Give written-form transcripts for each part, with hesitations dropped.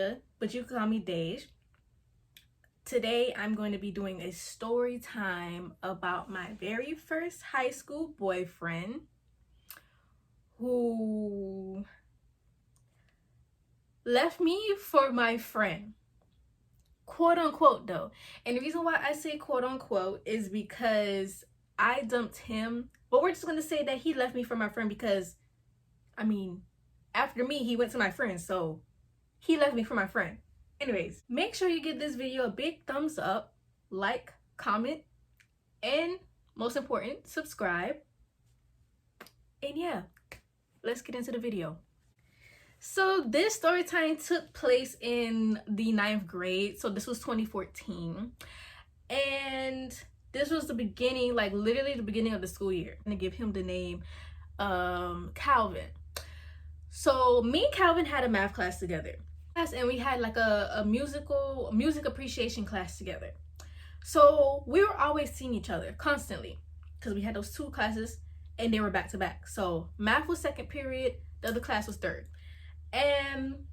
Keisha, but you can call me Dej. Today I'm going to be doing a story time about my very first high school boyfriend who left me for my friend. Quote unquote though. And the reason why I say quote unquote is because I dumped him. But we're just going to say that he left me for my friend because, I mean, after me, he went to my friend. So he left me for my friend. Anyways, make sure you give this video a big thumbs up, like, comment, and most important, subscribe. And yeah, let's get into the video. So this story time took place in the 9th grade. So this was 2014. And this was the beginning, like literally the beginning of the school year. I'm gonna give him the name Calvin. So me and Calvin had a math class together. And we had like a music appreciation class together. So we were always seeing each other constantly because we had those two classes and they were back to back. So math was second period, the other class was third. And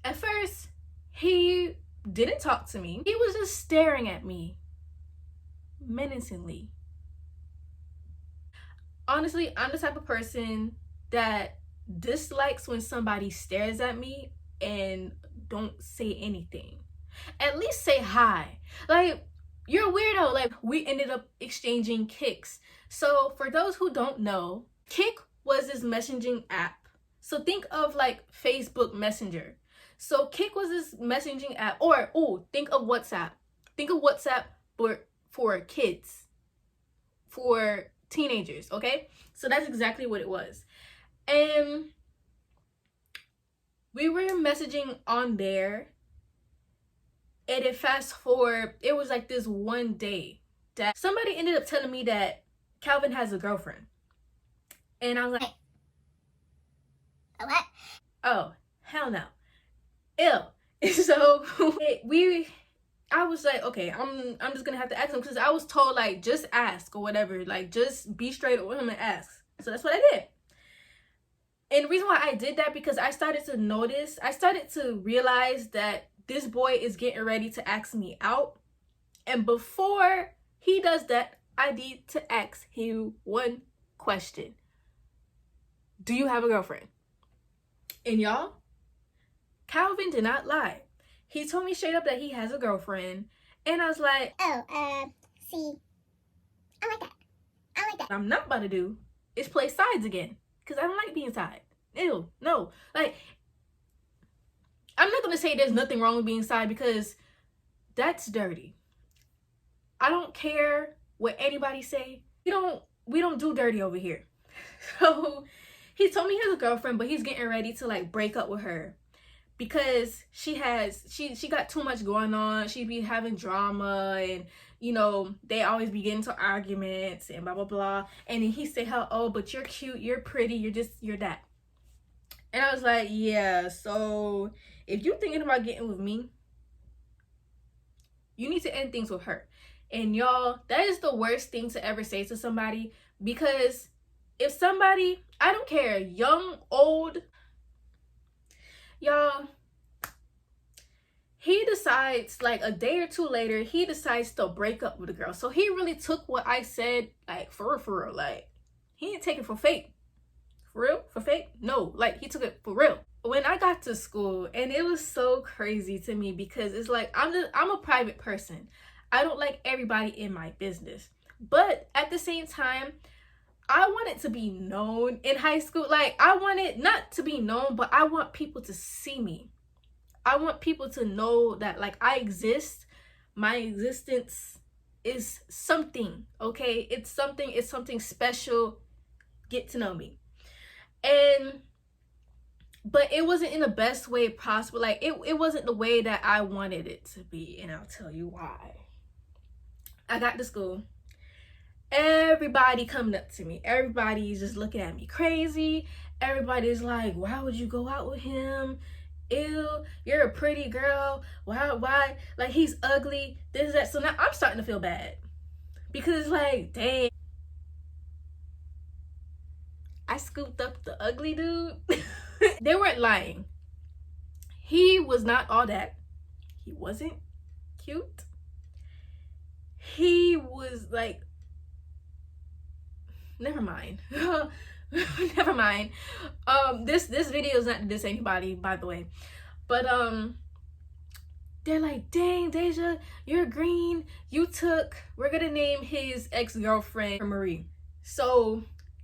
at first he didn't talk to me. He was just staring at me menacingly. Honestly, I'm the type of person that dislikes when somebody stares at me and don't say anything. At least say hi. Like, you're a weirdo. Like, we ended up exchanging kicks. So for those who don't know, Kik was this messaging app. So think of like Facebook Messenger. So Kik was this messaging app. Or think of WhatsApp. Think of WhatsApp for kids, for teenagers, okay? So that's exactly what it was. And we were messaging on there, and it fast forward, it was like this one day that somebody ended up telling me that Calvin has a girlfriend. And I was like, what? Oh, hell no. Ew. So I was like, okay, I'm just gonna have to ask him, because I was told like just ask or whatever, like just be straight with him and ask. So that's what I did. And the reason why I did that, because I started to realize that this boy is getting ready to ask me out. And before he does that, I need to ask him one question. Do you have a girlfriend? And y'all, Calvin did not lie. He told me straight up that he has a girlfriend. And I was like, see, I like that. What I'm not about to do is play sides again. Because I don't like being side. Ew, no. Like, I'm not going to say there's nothing wrong with being side, because that's dirty. I don't care what anybody say. We don't do dirty over here. So he told me he has a girlfriend, but he's getting ready to like break up with her because she got too much going on. She be having drama, and you know, they always be getting into arguments and blah blah blah. And then he said, oh, but you're cute, you're pretty, you're that. And I was like, yeah, so if you're thinking about getting with me, you need to end things with her. And y'all, that is the worst thing to ever say to somebody, because if somebody, I don't care, young, old, y'all, he decides like a day or two later, he decides to break up with a girl. So he really took what I said like for real. Like, he didn't take it for fake. For real? For fake? No, like he took it for real. When I got to school, and it was so crazy to me, because it's like I'm a private person. I don't like everybody in my business. But at the same time, I wanted to be known in high school. Like, I wanted not to be known, but I want people to see me. I want people to know that like I exist. My existence is something, okay? It's something special. Get to know me. But it wasn't in the best way possible. Like, it wasn't the way that I wanted it to be, and I'll tell you why. I got to school. Everybody coming up to me. Everybody's just looking at me crazy. Everybody's like, why would you go out with him? Ew, you're a pretty girl. Why? Like, he's ugly. This, that. So now I'm starting to feel bad. Because it's like, dang, I scooped up the ugly dude. They weren't lying. He was not all that. He wasn't cute. He was like, never mind. Never mind. This video is not to diss anybody, by the way. But they're like, dang, Deja, you're green. We're gonna name his ex-girlfriend Marie. So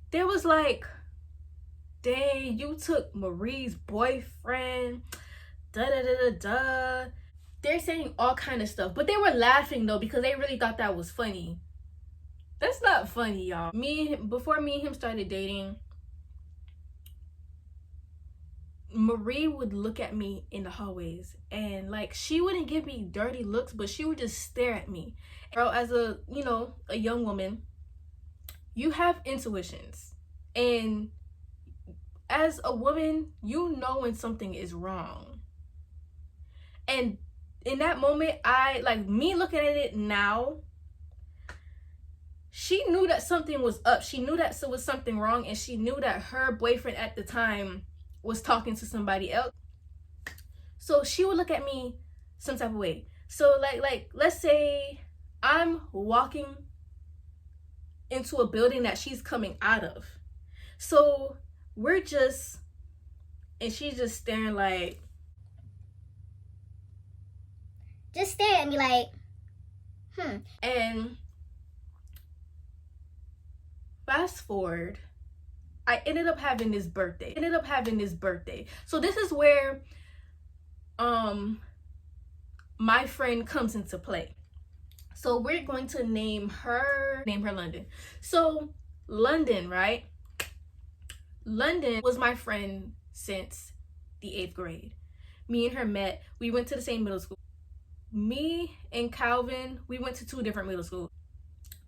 there was like, dang, you took Marie's boyfriend. Da da da da da. They're saying all kind of stuff, but they were laughing though because they really thought that was funny. That's not funny, y'all. Before me and him started dating, Marie would look at me in the hallways and like she wouldn't give me dirty looks, but she would just stare at me. Girl, as a young woman, you have intuitions, and as a woman, you know when something is wrong. And in that moment, me looking at it now, she knew that something was up. She knew that there was something wrong, and she knew that her boyfriend at the time was talking to somebody else. So she would look at me some type of way. So like let's say I'm walking into a building that she's coming out of. So and she's just staring like, just stare at me like, And fast forward, I ended up having this birthday. So this is where my friend comes into play. So we're going to name her London. So London, right? London was my friend since the 8th grade. Me and her met. We went to the same middle school. Me and Calvin, we went to 2 different middle schools.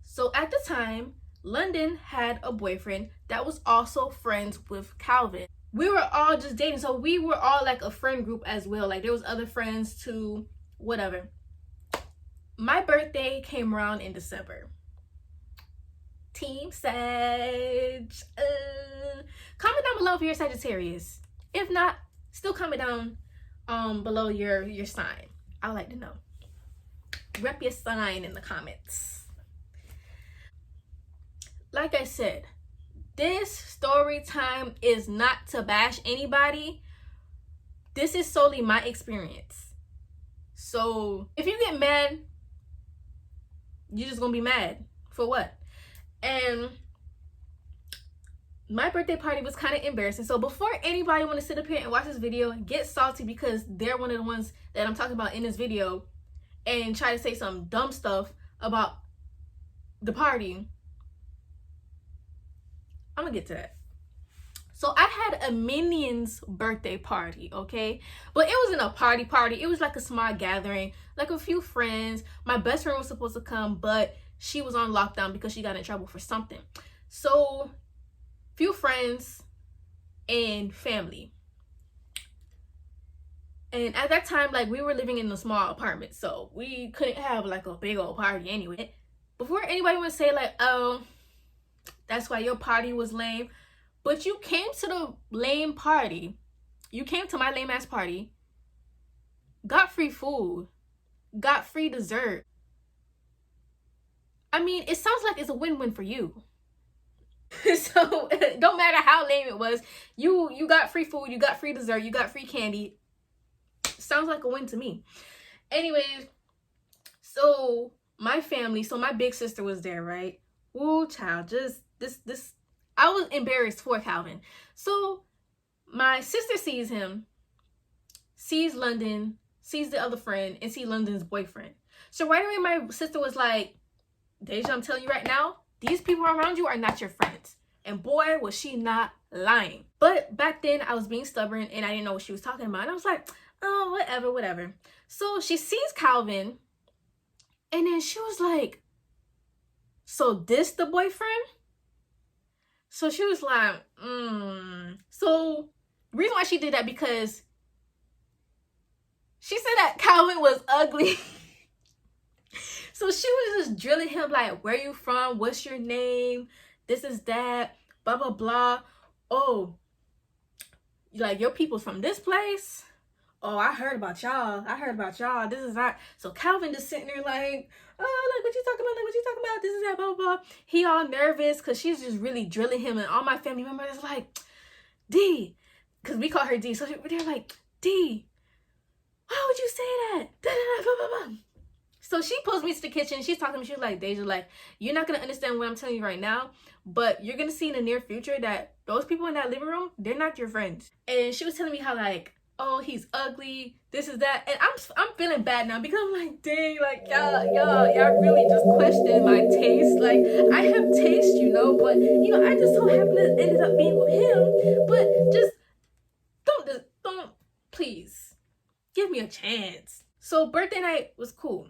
So at the time, London had a boyfriend that was also friends with Calvin. We were all just dating, so we were all like a friend group as well. Like there was other friends too, whatever. My birthday came around in December. Team Sag. Comment down below if you're Sagittarius. If not, still comment down below your sign. I like to know. Rep your sign in the comments. Like I said, this story time is not to bash anybody. This is solely my experience. So if you get mad, you're just gonna be mad. For what? And my birthday party was kind of embarrassing. So before anybody want to sit up here and watch this video and get salty because they're one of the ones that I'm talking about in this video and try to say some dumb stuff about the party, I'm gonna get to that. So I had a Minion's birthday party, okay? But it wasn't a party. It was like a small gathering, like a few friends. My best friend was supposed to come, but she was on lockdown because she got in trouble for something. So few friends and family. And at that time, like we were living in a small apartment, so we couldn't have like a big old party anyway. Before anybody would say like, oh, that's why your party was lame. But you came to the lame party. You came to my lame ass party. Got free food. Got free dessert. I mean, it sounds like it's a win-win for you. So it don't matter how lame it was. You got free food. You got free dessert. You got free candy. Sounds like a win to me. Anyways, so my family, so my big sister was there, right? Woo, child, just this. I was embarrassed for Calvin. So my sister sees him, sees London, sees the other friend, and sees London's boyfriend. So right away, my sister was like, Deja, I'm telling you right now, these people around you are not your friends. And boy, was she not lying. But back then, I was being stubborn and I didn't know what she was talking about. And I was like, oh, whatever. So she sees Calvin, and then she was like, so this the boyfriend? So she was like, So the reason why she did that because she said that Calvin was ugly. So she was just drilling him like, where you from? What's your name? This is that, blah, blah, blah. Oh, like your people's from this place? oh, I heard about y'all. I heard about y'all. This is not. So Calvin just sitting there like, oh, like, what you talking about? Like, what you talking about? This is that, blah, blah, blah. He all nervous because she's just really drilling him. And all my family members like, D, because we call her D. So they're like, D, why would you say that? Da, da, da, blah, blah, blah. So she pulls me to the kitchen. She's talking to me. She's like, Deja, like, you're not going to understand what I'm telling you right now, but you're going to see in the near future that those people in that living room, they're not your friends. And she was telling me how, like, oh, he's ugly, this is that. And I'm feeling bad now because I'm like, dang, like, y'all really just questioning my taste. Like, I have taste, you know, but, you know, I just so happen to ended up being with him. But just don't, please, give me a chance. So birthday night was cool.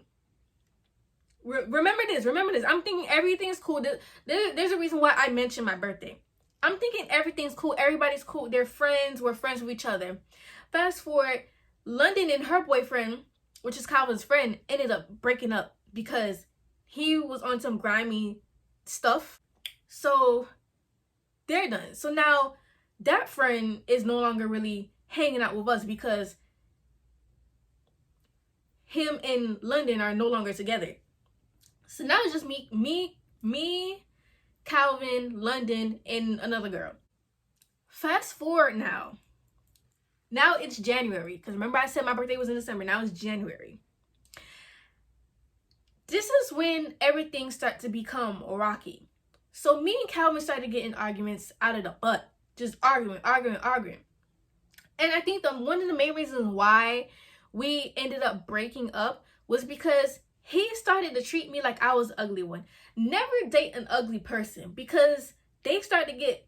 Remember this. I'm thinking everything's cool. There's a reason why I mentioned my birthday. I'm thinking everything's cool. Everybody's cool. They're friends. We're friends with each other. Fast forward, London and her boyfriend, which is Calvin's friend, ended up breaking up because he was on some grimy stuff. So they're done. So now that friend is no longer really hanging out with us because him and London are no longer together. So now it's just me, Calvin, London, and another girl. Fast forward now. Now it's January. Because remember I said my birthday was in December. Now it's January. This is when everything starts to become rocky. So me and Calvin started getting arguments out of the butt. Just arguing. And I think one of the main reasons why we ended up breaking up was because he started to treat me like I was the ugly one. Never date an ugly person because they start to get...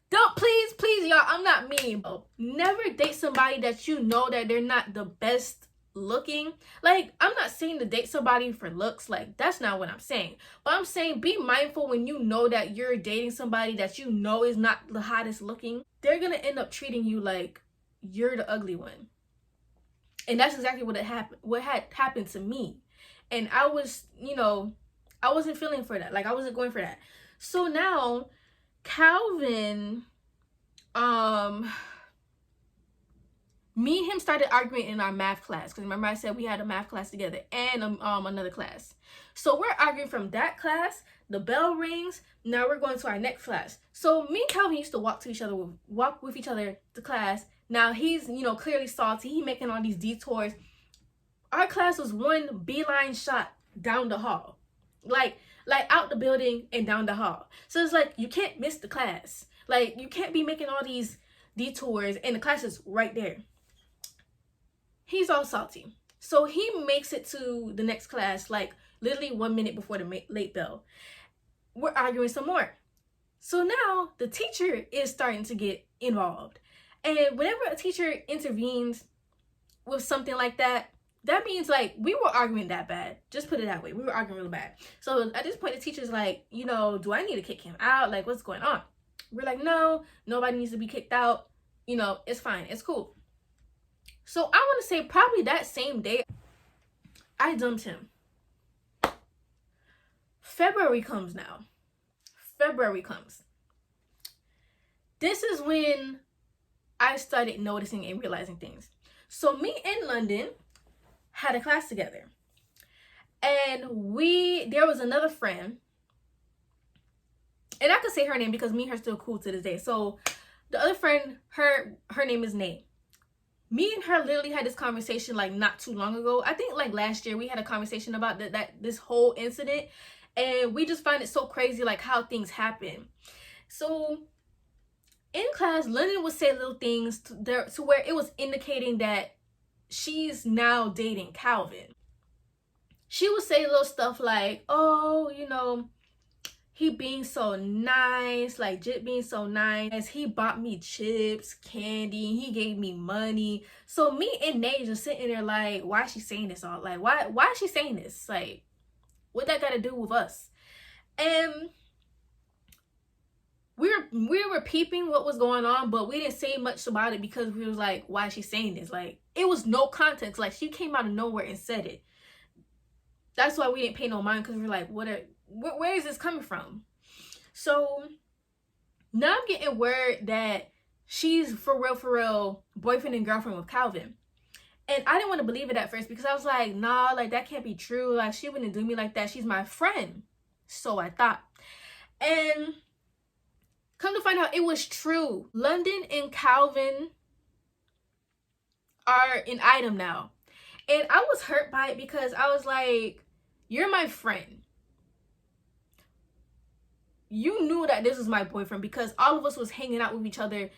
Don't, please, y'all, I'm not mean. Never date somebody that you know that they're not the best looking. Like, I'm not saying to date somebody for looks. Like, that's not what I'm saying. But I'm saying be mindful when you know that you're dating somebody that you know is not the hottest looking. They're gonna end up treating you like you're the ugly one. And that's exactly what had happened to me. And I was, you know, I wasn't feeling for that. Like, I wasn't going for that. So now Calvin, me and him started arguing in our math class. Because remember I said we had a math class together and another class. So we're arguing from that class. The bell rings. Now we're going to our next class. So me and Calvin used to walk with each other to class. Now he's, you know, clearly salty. He making all these detours. Our class was one beeline shot down the hall. Like out the building and down the hall. So it's like you can't miss the class. Like you can't be making all these detours and the class is right there. He's all salty. So he makes it to the next class like literally 1 minute before the late bell. We're arguing some more. So now the teacher is starting to get involved. And whenever a teacher intervenes with something like that, that means like we were arguing that bad. Just put it that way. We were arguing really bad. So at this point, the teacher's like, you know, do I need to kick him out? Like, what's going on? We're like, no, nobody needs to be kicked out. You know, it's fine. It's cool. So I want to say probably that same day, I dumped him. February comes now. February comes. This is when I started noticing and realizing things. So me and London had a class together. And there was another friend. And I could say her name because me and her still cool to this day. So the other friend, her name is Nate. Me and her literally had this conversation like not too long ago. I think like last year we had a conversation about this whole incident. And we just find it so crazy like how things happen. So in class, London would say little things to where it was indicating that she's now dating Calvin. She would say little stuff like, oh, you know, he being so nice, like Jit being so nice. He bought me chips, candy, he gave me money. So me and Nate just sitting there like, why is she saying this all? Like, why is she saying this? Like, what that got to do with us? And we were peeping what was going on, but we didn't say much about it because we was like, why is she saying this? Like, it was no context. Like, she came out of nowhere and said it. That's why we didn't pay no mind, because we're like, where is this coming from? So now I'm getting word that she's for real boyfriend and girlfriend with Calvin. And I didn't want to believe it at first because I was like, nah, like that can't be true. Like she wouldn't do me like that. She's my friend. So I thought. And come to find out, it was true. London and Calvin are an item now. And I was hurt by it because I was like, you're my friend. You knew that this was my boyfriend because all of us was hanging out with each other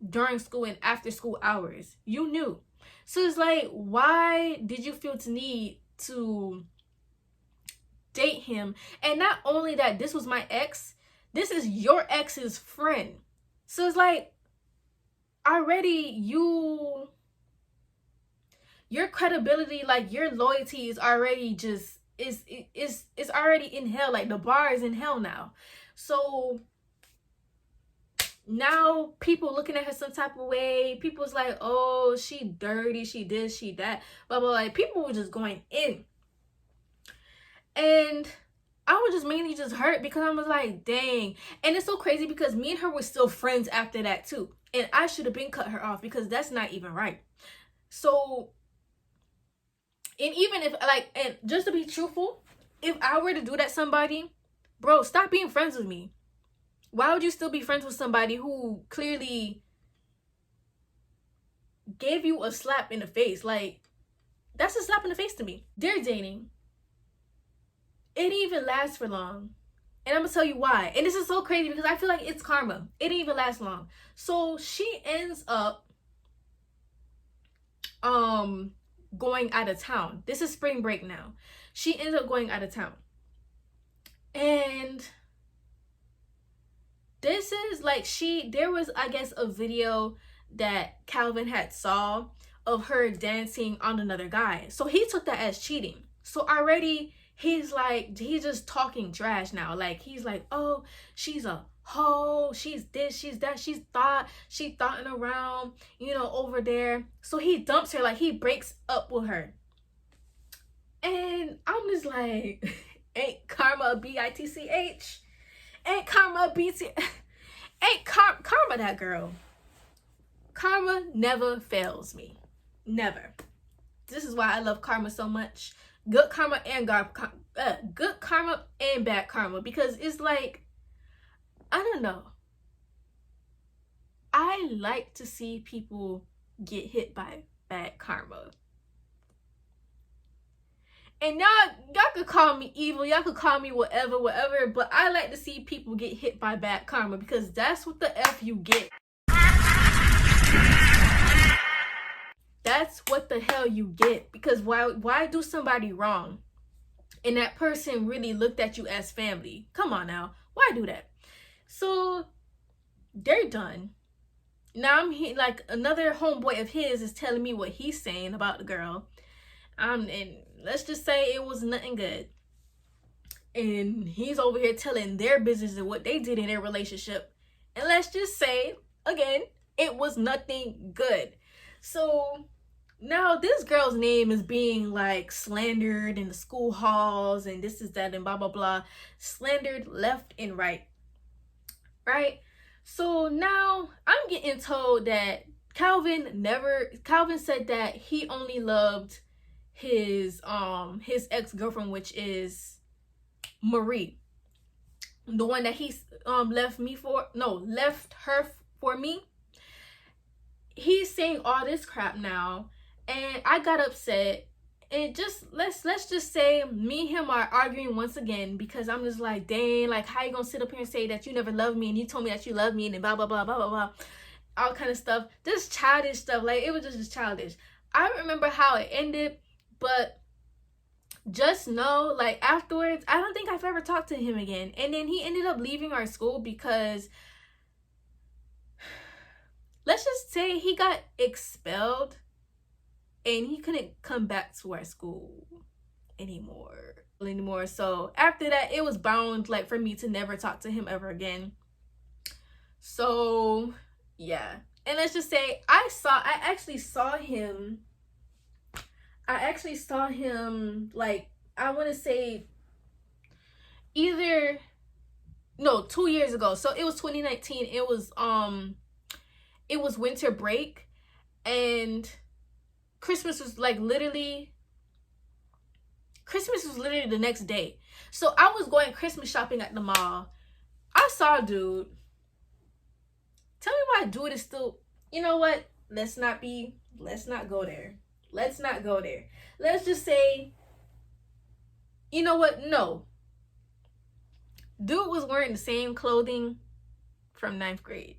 during school and after school hours. You knew. So it's like, why did you feel the need to date him? And not only that, this was my ex, this is your ex's friend. So it's like, already your credibility, like your loyalty is already just is already in hell. Like the bar is in hell now. So now people looking at her some type of way. People's like, oh, she dirty, she this, she that, blah blah. Like people were just going in, and I was just mainly just hurt because I was like, dang. And it's so crazy because me and her were still friends after that too, and I should have been cut her off because that's not even right. So, and even if like, and just to be truthful, if I were to do that to somebody, bro, stop being friends with me. Why would you still be friends with somebody who clearly gave you a slap in the face? Like, that's a slap in the face to me. They're dating. It didn't even last for long. And I'm gonna tell you why. And this is so crazy because I feel like it's karma. It didn't even last long. So she ends up going out of town. This is spring break now. She ends up going out of town. And this is like there was, I guess, a video that Calvin had saw of her dancing on another guy. So he took that as cheating. So already he's just talking trash now. Like he's like, oh, she's a hoe, she's this, she's that, she's thoughting around, over there. So he dumps her, like he breaks up with her. And I'm just like, ain't karma a bitch? Ain't karma a BT? Ain't karma that girl? Karma never fails me. Never. This is why I love karma so much. Good karma and good karma and bad karma, because it's like, I don't know. I like to see people get hit by bad karma. And y'all could call me evil, y'all could call me whatever, but I like to see people get hit by bad karma because that's what the F you get. That's what the hell you get. Because why do somebody wrong and that person really looked at you as family? Come on now. Why do that? So they're done. Now I'm here, like another homeboy of his is telling me what he's saying about the girl. And let's just say it was nothing good. And he's over here telling their business and what they did in their relationship. And let's just say, again, it was nothing good. So now this girl's name is being like slandered in the school halls and this is that and blah blah blah, slandered left and right. So now I'm getting told that Calvin said that he only loved his ex-girlfriend, which is Marie, the one that he left her for me. He's saying all this crap now, and I got upset. And just let's just say me and him are arguing once again because I'm just like, dang, like how you gonna sit up here and say that you never loved me and you told me that you love me and then blah blah blah blah blah blah, all kind of stuff. This childish stuff, like it was just childish. I don't remember how it ended, but just know, like afterwards, I don't think I've ever talked to him again. And then he ended up leaving our school because, let's just say, he got expelled and he couldn't come back to our school anymore. So after that, it was bound like for me to never talk to him ever again. So yeah. And let's just say I actually saw him like, I want to say 2 years ago. So it was 2019. it was winter break, and Christmas was literally the next day. So I was going Christmas shopping at the mall. I saw a dude. Tell me why a dude is still, you know what? Let's not go there. Let's not go there. Let's just say, you know what? No. Dude was wearing the same clothing from ninth grade.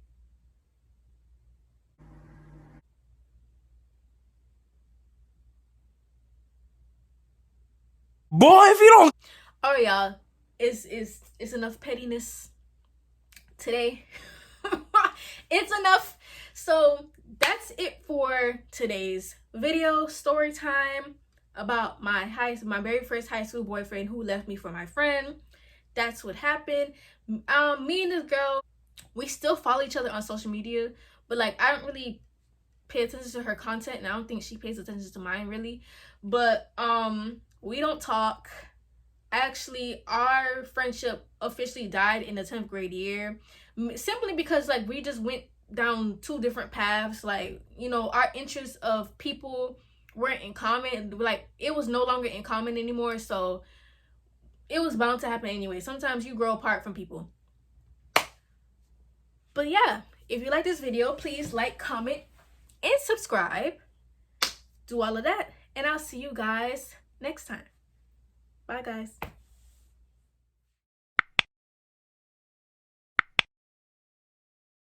Boy, if you don't. All right, y'all. It's enough pettiness today. It's enough. So that's it for today's video. Story time about my very first high school boyfriend who left me for my friend. That's what happened. Me and this girl, we still follow each other on social media, but like I don't really pay attention to her content, and I don't think she pays attention to mine really. But we don't talk. Actually, our friendship officially died in the 10th grade year, simply because like we just went down two different paths. Like, you know, our interests of people weren't in common. Like, it was no longer in common anymore, so it was bound to happen anyway. Sometimes you grow apart from people. But yeah, if you like this video, please like, comment, and subscribe. Do all of that, and I'll see you guys next time. Bye, guys.